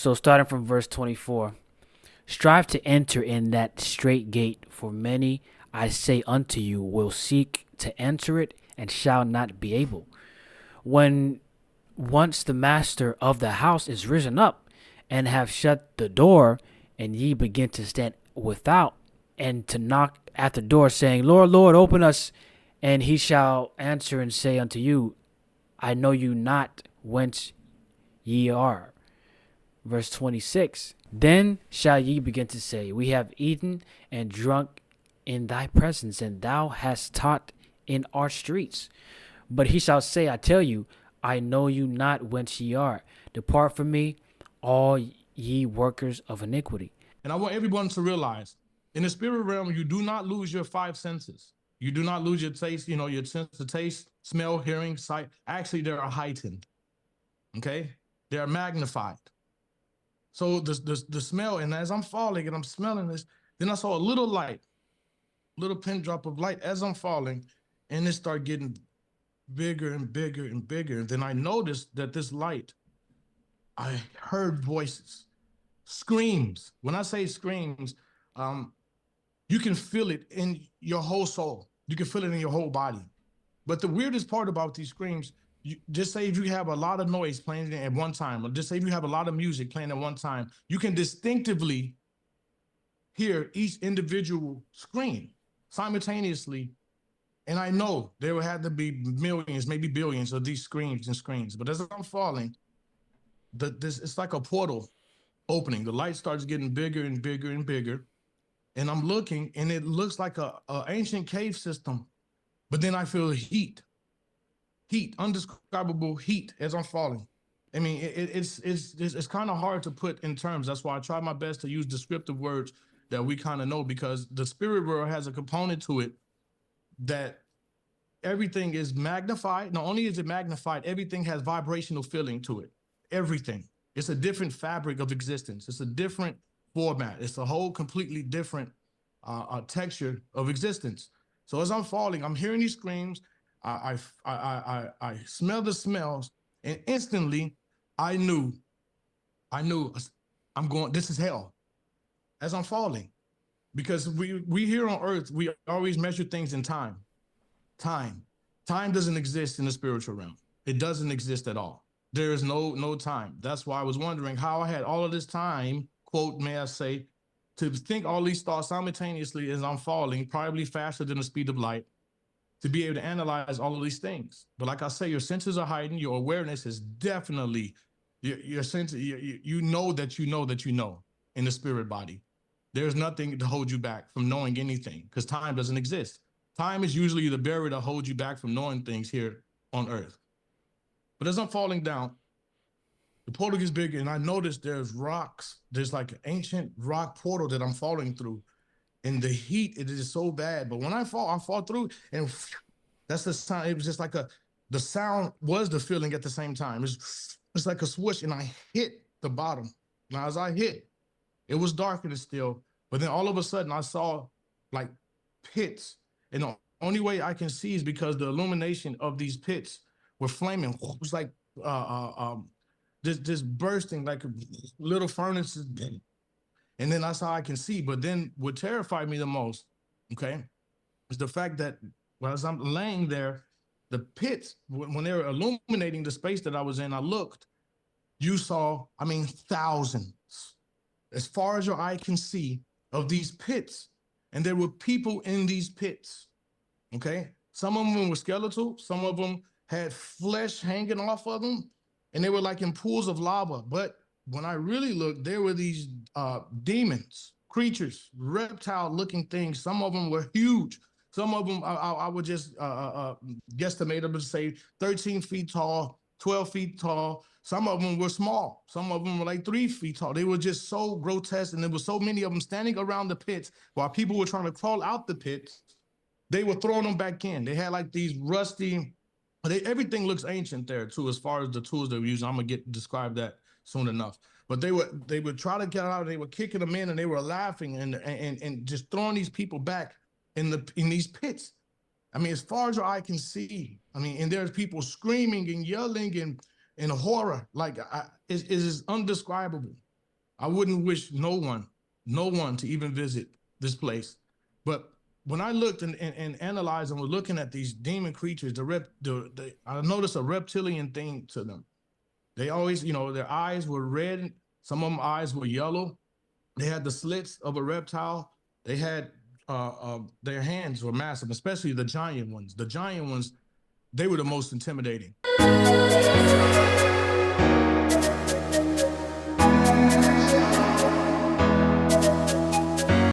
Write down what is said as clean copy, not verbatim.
So starting from verse 24, strive to enter in that straight gate, for many, I say unto you, will seek to enter it and shall not be able. When once the master of the house is risen up and have shut the door, and ye begin to stand without and to knock at the door, saying, Lord, Lord, open us. And he shall answer and say unto you, I know you not whence ye are. Verse 26, then shall ye begin to say, we have eaten and drunk in thy presence, and thou hast taught in our streets. But he shall say, I tell you, I know you not whence ye are. Depart from me, all ye workers of iniquity. And I want everyone to realize, in the spirit realm, you do not lose your five senses. You do not lose your taste, your sense of taste, smell, hearing, sight. Actually, they are heightened, okay? They are magnified. So the smell, and as I'm falling and I'm smelling this, then I saw a little light, little pin drop of light as I'm falling, and it started getting bigger and bigger and bigger. And then I noticed that this light, I heard voices, screams. When I say screams, you can feel it in your whole soul. You can feel it in your whole body. But the weirdest part about these screams, just say if you have a lot of noise playing at one time, or just say if you have a lot of music playing at one time, you can distinctively hear each individual scream simultaneously. And I know there would have to be millions, maybe billions of these screams and screams. But as I'm falling, it's like a portal opening. The light starts getting bigger and bigger and bigger. And I'm looking, and it looks like a ancient cave system. But then I feel heat, undescribable heat as I'm falling. I mean, it's kind of hard to put in terms. That's why I try my best to use descriptive words that we kind of know, because the spirit world has a component to it that everything is magnified. Not only is it magnified, everything has vibrational feeling to it. Everything. It's a different fabric of existence. It's a different format. It's a whole completely different texture of existence. So as I'm falling, I'm hearing these screams. I smell the smells, and instantly I knew I'm going, this is hell as I'm falling. Because we here on earth, we always measure things in time. Time doesn't exist in the spiritual realm. It doesn't exist at all. There is no time. That's why I was wondering how I had all of this time, quote, may I say, to think all these thoughts simultaneously as I'm falling, probably faster than the speed of light, to be able to analyze all of these things. But like I say, your senses are heightened. Your awareness is definitely, your sense, you know that you know that you know in the spirit body. There's nothing to hold you back from knowing anything, because time doesn't exist. Time is usually the barrier to hold you back from knowing things here on earth. But as I'm falling down, the portal gets bigger, and I notice there's rocks. There's like an ancient rock portal that I'm falling through. And the heat, it is so bad. But when I fall through, and that's the sound. It was just like the sound was the feeling at the same time. It's like a swoosh, and I hit the bottom. Now, as I hit, it was darker still, but then all of a sudden I saw like pits. And the only way I can see is because the illumination of these pits were flaming. It was like just bursting like little furnaces. And then that's how I can see. But then what terrified me the most, okay, is the fact that as I'm laying there, the pits, when they were illuminating the space that I was in, I looked, you saw, I mean, thousands, as far as your eye can see, of these pits. And there were people in these pits, okay? Some of them were skeletal. Some of them had flesh hanging off of them. And they were like in pools of lava. But when I really looked, there were these demons, creatures, reptile-looking things. Some of them were huge. Some of them, I would just guesstimate them to say 13 feet tall, 12 feet tall. Some of them were small. Some of them were like 3 feet tall. They were just so grotesque, and there were so many of them standing around the pits while people were trying to crawl out the pits. They were throwing them back in. They had like these rusty, everything looks ancient there too, as far as the tools they were using. I'm gonna describe that soon enough. But they would try to get out, and they were kicking them in, and they were laughing and just throwing these people back in these pits. I mean, as far as your eye can see, I mean, and there's people screaming and yelling and horror, like it is undescribable. I wouldn't wish no one to even visit this place. But when I looked and analyzed and was looking at these demon creatures, I noticed a reptilian thing to them. They always, their eyes were red. Some of them eyes were yellow. They had the slits of a reptile. They had their hands were massive, especially the giant ones. The giant ones, they were the most intimidating.